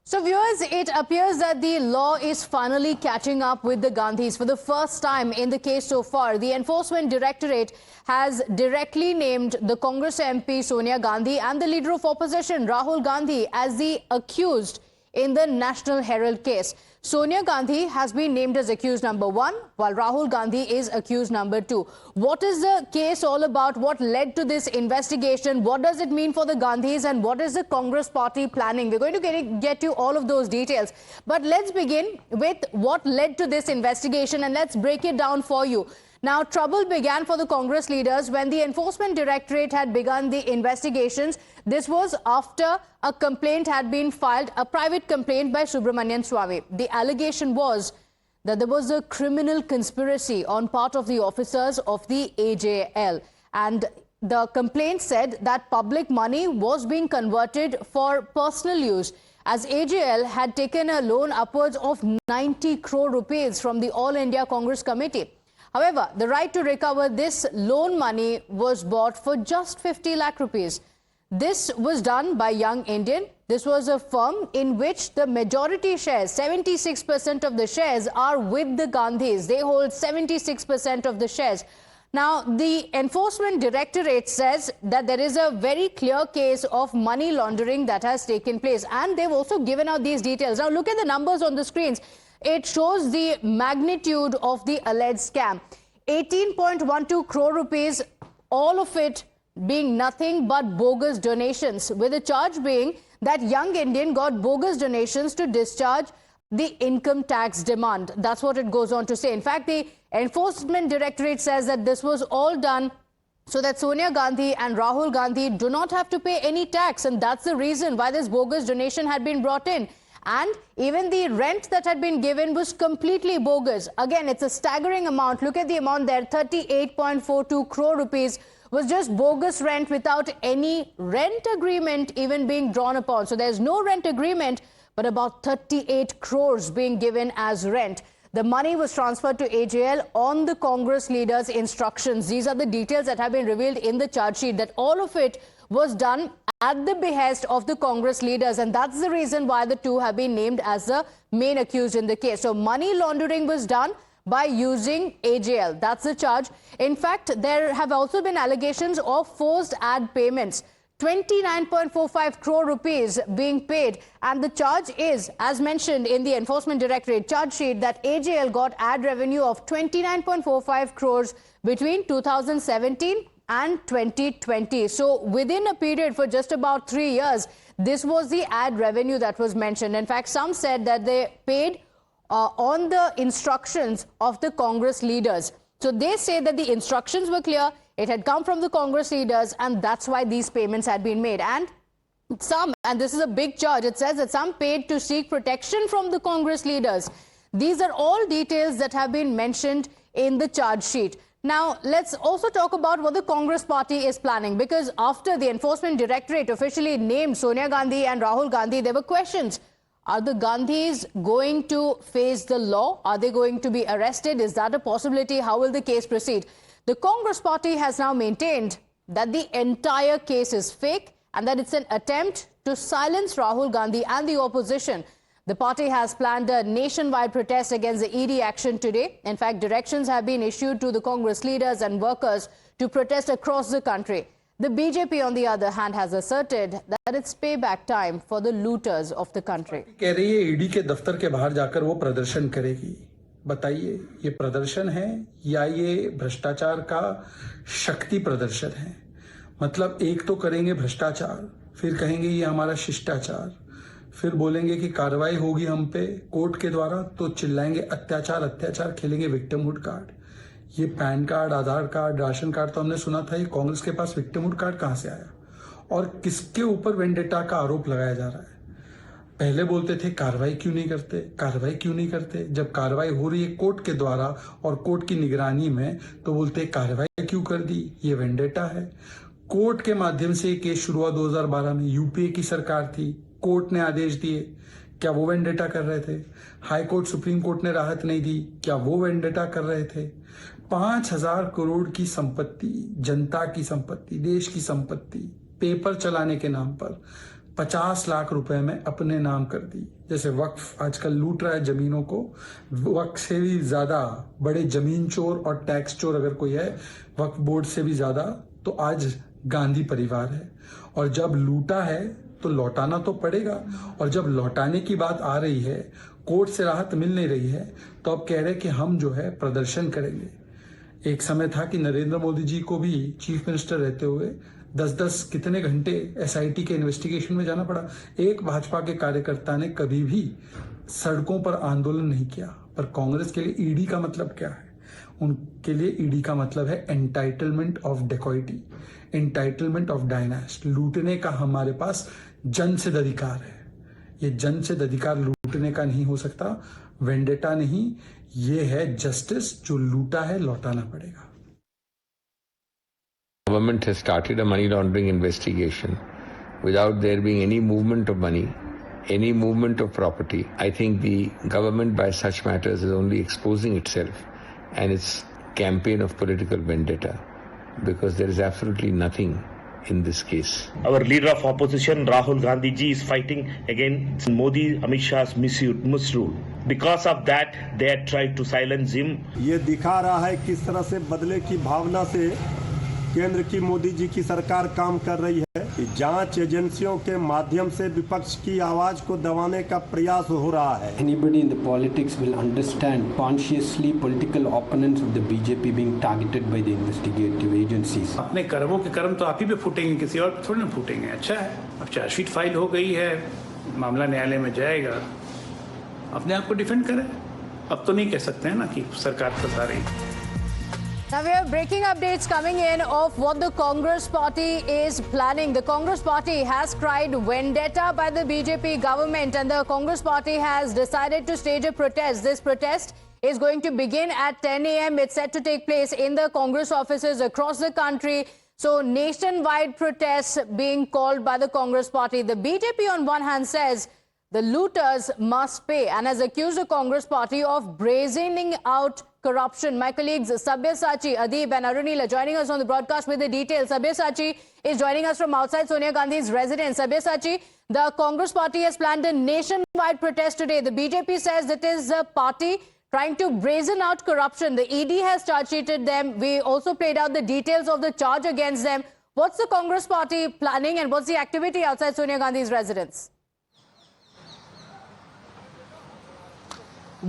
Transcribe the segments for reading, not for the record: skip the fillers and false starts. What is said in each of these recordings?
So viewers, it appears that the law is finally catching up with the Gandhis. For the first time in the case so far, the Enforcement Directorate has directly named the Congress MP Sonia Gandhi and the leader of opposition Rahul Gandhi as the accused in the National Herald case. Sonia Gandhi has been named as accused number 1, while Rahul Gandhi is accused number 2. What is the case all about? What led to this investigation? What does it mean for the Gandhis? And what is the Congress party planning? We're going to get you all of those details. But let's begin with what led to this investigation, and let's break it down for you. Now, trouble began for the Congress leaders when the Enforcement Directorate had begun the investigations. This was after a complaint had been filed, a private complaint by Subramanian Swamy. The allegation was that there was a criminal conspiracy on part of the officers of the AJL. And the complaint said that public money was being converted for personal use, as AJL had taken a loan upwards of 90 crore rupees from the All India Congress Committee. However, the right to recover this loan money was bought for just 50 lakh rupees. This was done by Young Indian. This was a firm in which the majority shares, 76% of the shares, are with the Gandhis. They hold 76% of the shares. Now, the Enforcement Directorate says that there is a very clear case of money laundering that has taken place. And they've also given out these details. Now, look at the numbers on the screens. It shows the magnitude of the alleged scam. 18.12 crore rupees, all of it being nothing but bogus donations, with the charge being that Young Indian got bogus donations to discharge the income tax demand. That's what it goes on to say. In fact, the Enforcement Directorate says that this was all done so that Sonia Gandhi and Rahul Gandhi do not have to pay any tax. And that's the reason why this bogus donation had been brought in. And even the rent that had been given was completely bogus. Again, it's a staggering amount. Look at the amount there, 38.42 crore rupees was just bogus rent without any rent agreement even being drawn upon. So there's no rent agreement, but about 38 crores being given as rent. The money was transferred to AJL on the Congress leaders' instructions. These are the details that have been revealed in the charge sheet, that all of it was done at the behest of the Congress leaders, and that's the reason why the two have been named as the main accused in the case. So money laundering was done by using AJL. That's the charge. In fact, there have also been allegations of forced ad payments. 29.45 crore rupees being paid, and the charge is, as mentioned in the Enforcement Directorate charge sheet, that AJL got ad revenue of 29.45 crores between 2017 and 2020. So within a period for just about 3 years, this was the ad revenue that was mentioned. In fact, some said that they paid on the instructions of the Congress leaders. So they say that the instructions were clear. It had come from the Congress leaders, and that's why these payments had been made. And some, and this is a big charge, it says that some paid to seek protection from the Congress leaders. These are all details that have been mentioned in the charge sheet. Now, let's also talk about what the Congress party is planning, because after the Enforcement Directorate officially named Sonia Gandhi and Rahul Gandhi, there were questions. Are the Gandhis going to face the law? Are they going to be arrested? Is that a possibility? How will the case proceed? The Congress party has now maintained that the entire case is fake and that it's an attempt to silence Rahul Gandhi and the opposition. The party has planned a nationwide protest against the ED action today. In fact, directions have been issued to the Congress leaders and workers to protest across the country. The BJP, on the other hand, has asserted that it's payback time for the looters of the country. कह रही है ED के दफ्तर के बाहर जाकर वो प्रदर्शन करेगी। बताइए, ये प्रदर्शन है या ये भ्रष्टाचार का शक्ति प्रदर्शन है? मतलब एक तो करेंगे भ्रष्टाचार, फिर कहेंगे ये हमारा शिष्टाचार, फिर बोलेंगे कि कार्रवाई होगी हम पे कोर्ट के द्वारा, तो चिल्लाएंगे अत्याचार अत्याचार, खेलेंगे विक्टिमहुड कार्ड। ये पैन कार्ड, आधार कार्ड, राशन कार्ड तो हमने सुना था, ये कांग्रेस के पास विक्टिमहुड कार्ड कहां से आया और किसके ऊपर वेंडेटा का आरोप लगाया जा रहा है? पहले बोलते थे कार्रवाई क्यों नहीं करते, कार्रवाई क्यों नहीं करते। जब कार्रवाई हो रही है कोर्ट के द्वारा और कोर्ट की निगरानी में, तो बोलते कार्रवाई क्यों कर दी, ये वेंडेटा है। कोर्ट के माध्यम से ये केस शुरू हुआ 2012 में, यूपीए की सरकार थी, कोर्ट ने आदेश दिए, क्या वो वेंडेटा कर रहे थे? हाई कोर्ट, सुप्रीम कोर्ट ने राहत नहीं दी, क्या वो वेंडेटा कर रहे थे? 5000 करोड़ की संपत्ति, जनता की संपत्ति, देश की संपत्ति, पेपर चलाने के नाम पर 50 लाख रुपए में अपने नाम कर दी। जैसे वक्फ आजकल लूट रहा है जमीनों को, वक्फ से भी ज्यादा बड़े जमीन चोर और टैक्स चोर अगर कोई है, वक्फ बोर्ड से भी ज्यादा तो आज गांधी परिवार है। और जब लूटा है तो लौटाना तो पड़ेगा, और जब लौटाने की बात आ रही है, कोर्ट से राहत मिल नहीं रही है, तो अब कह रहे कि हम जो है प्रदर्शन करेंगे। एक समय था कि नरेंद्र मोदी जी को भी चीफ मिनिस्टर रहते हुए 10-10 कितने घंटे एसआईटी के इन्वेस्टिगेशन में जाना पड़ा। एक भाजपा के कार्यकर्ता ने कभी भी सड़कों पर आंदोलन नहीं किया। पर कांग्रेस के लिए ईडी का मतलब क्या है? उनके लिए ईडी का मतलब है entitlement of dacoity, entitlement of dynast. लूटने का हमारे पास जनसिद्ध अधिकार है। ये जनसिद्ध अधिकार लूटने का नहीं हो सकता, वेंडेटा नहीं, ये है जस्टिस। जो लूटा है लौटाना पड़ेगा। Government has started a money laundering investigation without there being any movement of money, any movement of property. I think the government by such matters is only exposing itself and its campaign of political vendetta, because there is absolutely nothing in this case. Our leader of opposition, Rahul Gandhi ji, is fighting against Modi, Amit Shah's misrule. Because of that, they had tried to silence him. ये दिखा रहा है किस तरह से बदले की भावना से केंद्र की मोदी जी की सरकार काम कर रही है। जांच एजेंसियों के माध्यम से विपक्ष की आवाज को दबाने का प्रयास हो रहा है। Anybody in the politics will understand consciously political opponents of the BJP being targeted by the investigative agencies. अपने कर्मों के कर्म तो आप ही पे फूटेंगे, किसी और पे थोड़ी ना फूटेंगे। अच्छा है, अब चार्जशीट फाइल हो गई है, मामला न्यायालय में जाएगा, अपने आप को डिफेंड करें। अब तो नहीं कह सकते हैं ना कि सरकार फंसा रही। Now we have breaking updates coming in of what the Congress party is planning. The Congress party has cried vendetta by the BJP government, and the Congress party has decided to stage a protest. This protest is going to begin at 10 a.m. It's set to take place in the Congress offices across the country. So nationwide protests being called by the Congress party. The BJP on one hand says the looters must pay and has accused the Congress party of brazening out corruption. My colleagues Sabyasachi, Adib and Arunil are joining us on the broadcast with the details. Sabyasachi is joining us from outside Sonia Gandhi's residence. Sabyasachi, the Congress party has planned a nationwide protest today. The BJP says it is a party trying to brazen out corruption. The ED has charge sheeted them. We also played out the details of the charge against them. What's the Congress party planning and what's the activity outside Sonia Gandhi's residence?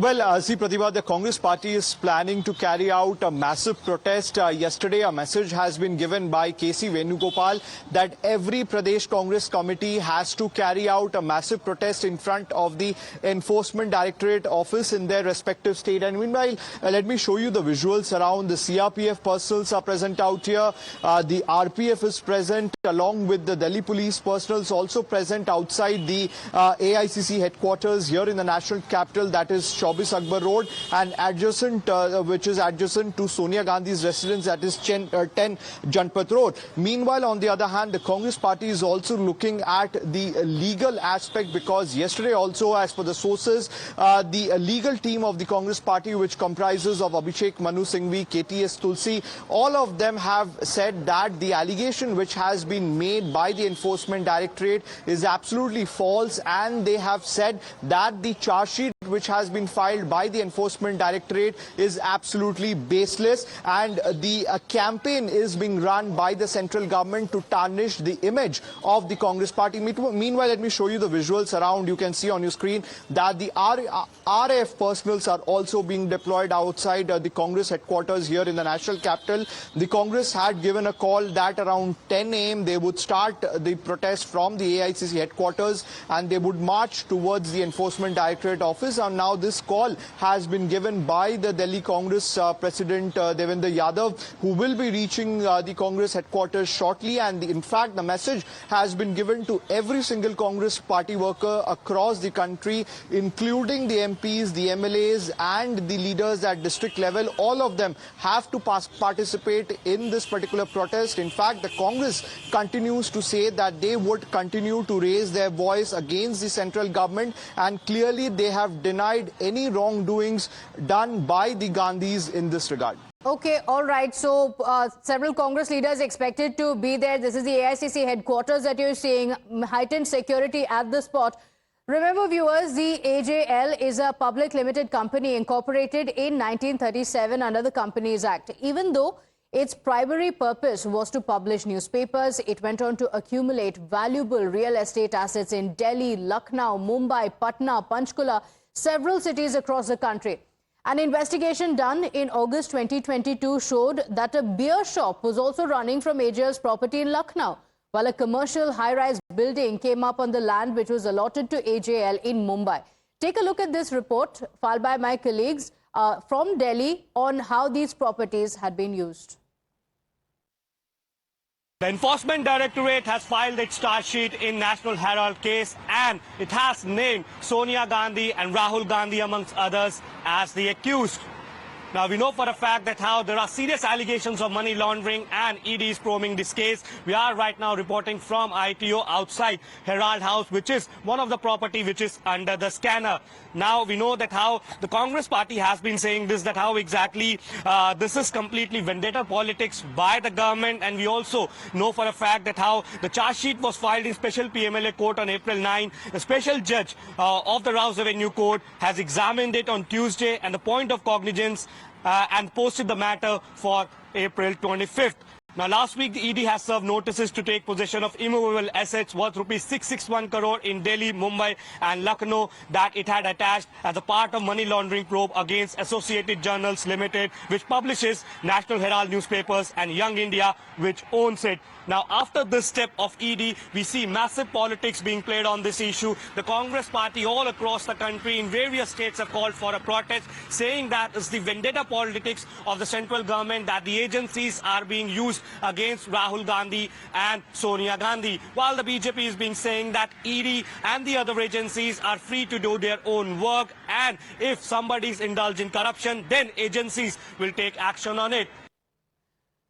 Well, see, Pratibha, the Congress party is planning to carry out a massive protest. Yesterday, a message has been given by KC Venugopal that every Pradesh Congress committee has to carry out a massive protest in front of the Enforcement Directorate office in their respective state. And meanwhile, let me show you the visuals around. The CRPF personnels are present out here. The RPF is present along with the Delhi police personnels also present outside the AICC headquarters here in the national capital, that is Chaubis Akbar Road, and adjacent, which is adjacent to Sonia Gandhi's residence, that is 10 Janpat Road. Meanwhile, on the other hand, the Congress party is also looking at the legal aspect, because yesterday also, as per the sources, the legal team of the Congress party, which comprises of Abhishek Manu Singhvi, KTS Tulsi, all of them have said that the allegation which has been made by the Enforcement Directorate is absolutely false, and they have said that the charge sheet which has been filed by the Enforcement Directorate is absolutely baseless, and the campaign is being run by the central government to tarnish the image of the Congress party. Meanwhile, let me show you the visuals around. You can see on your screen that the RAF personnels are also being deployed outside the Congress headquarters here in the national capital. The Congress had given a call that around 10 a.m. they would start the protest from the AICC headquarters, and they would march towards the Enforcement Directorate office. And now this call has been given by the Delhi Congress President Devendra Yadav, who will be reaching the Congress headquarters shortly. And in fact, the message has been given to every single Congress party worker across the country, including the MPs, the MLAs and the leaders at district level. All of them have to participate in this particular protest. In fact, the Congress continues to say that they would continue to raise their voice against the central government, and clearly they have denied any wrongdoings done by the Gandhis in this regard. Okay, all right. So several Congress leaders expected to be there. This is the AICC headquarters that you're seeing. Heightened security at the spot. Remember, viewers, the AJL is a public limited company incorporated in 1937 under the Companies Act. Even though its primary purpose was to publish newspapers, it went on to accumulate valuable real estate assets in Delhi, Lucknow, Mumbai, Patna, Panchkula, several cities across the country. An investigation done in August 2022 showed that a beer shop was also running from AJL's property in Lucknow, while a commercial high-rise building came up on the land which was allotted to AJL in Mumbai. Take a look at this report filed by my colleagues from Delhi on how these properties had been used. The Enforcement Directorate has filed its charge sheet in National Herald case, and it has named Sonia Gandhi and Rahul Gandhi amongst others as the accused. Now, we know for a fact that how there are serious allegations of money laundering, and ED is probing this case. We are right now reporting from ITO outside Herald House, which is one of the property which is under the scanner. Now, we know that how the Congress party has been saying this, that how exactly this is completely vendetta politics by the government. And we also know for a fact that how the charge sheet was filed in special PMLA court on April 9. A special judge of the Rouse Avenue Court has examined it on Tuesday, and the point of cognizance and posted the matter for April 25th. Now, last week, the ED has served notices to take possession of immovable assets worth rupees 661 crore in Delhi, Mumbai and Lucknow that it had attached as a part of money laundering probe against Associated Journals Limited, which publishes National Herald newspapers, and Young India, which owns it. Now, after this step of ED, we see massive politics being played on this issue. The Congress party all across the country in various states have called for a protest, saying that it's the vendetta politics of the central government, that the agencies are being used against Rahul Gandhi and Sonia Gandhi, while the BJP is being saying that ED and the other agencies are free to do their own work, and if somebody is indulged in corruption, then agencies will take action on it.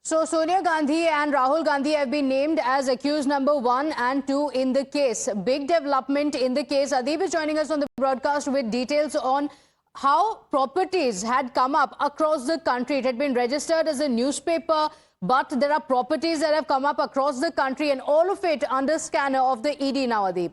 So Sonia Gandhi and Rahul Gandhi have been named as accused number 1 and 2 in the case. Big development in the case. Adeep is joining us on the broadcast with details on how properties had come up across the country. It had been registered as a newspaper, but there are properties that have come up across the country, and all of it under scanner of the ED now, Adeep.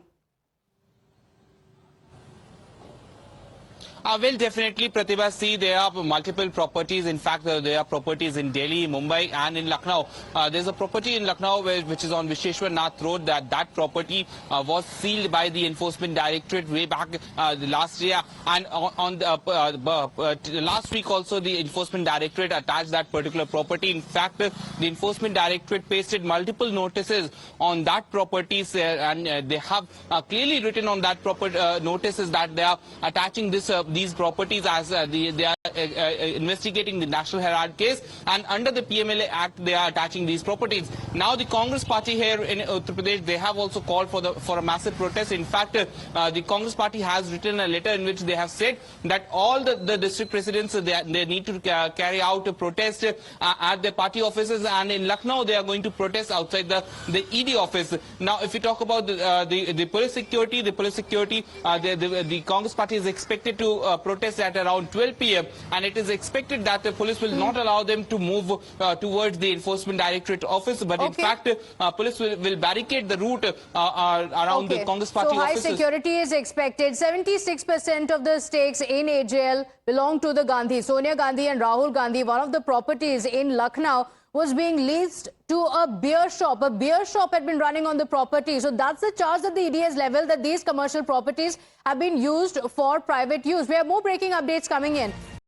Well, definitely, Pratibha. See, there are multiple properties. In fact, there are properties in Delhi, Mumbai and in Lucknow. There's a property in Lucknow which is on Visheshwar Nath Road. That property was sealed by the Enforcement Directorate way back last year. And on the, last week also, the Enforcement Directorate attached that particular property. In fact, the Enforcement Directorate pasted multiple notices on that property, and they have clearly written on that notices that they are attaching these properties as they are investigating the National Herald case, and under the PMLA Act they are attaching these properties. Now the Congress party here in Uttar Pradesh, they have also called for a massive protest. In fact, the Congress party has written a letter in which they have said that all the district presidents, they need to carry out a protest at their party offices, and in Lucknow they are going to protest outside the ED office. Now, if you talk about the police security, the Congress party is expected to protest at around 12 p.m. and it is expected that the police will not allow them to move towards the Enforcement Directorate office, but in fact police will barricade the route around the Congress party offices. So high security is expected. 76% of the stakes in AJL belong to the Gandhis. Sonia Gandhi and Rahul Gandhi. One of the properties in Lucknow was being leased to a beer shop. A beer shop had been running on the property. So that's the charge that the ED has leveled, that these commercial properties have been used for private use. We have more breaking updates coming in.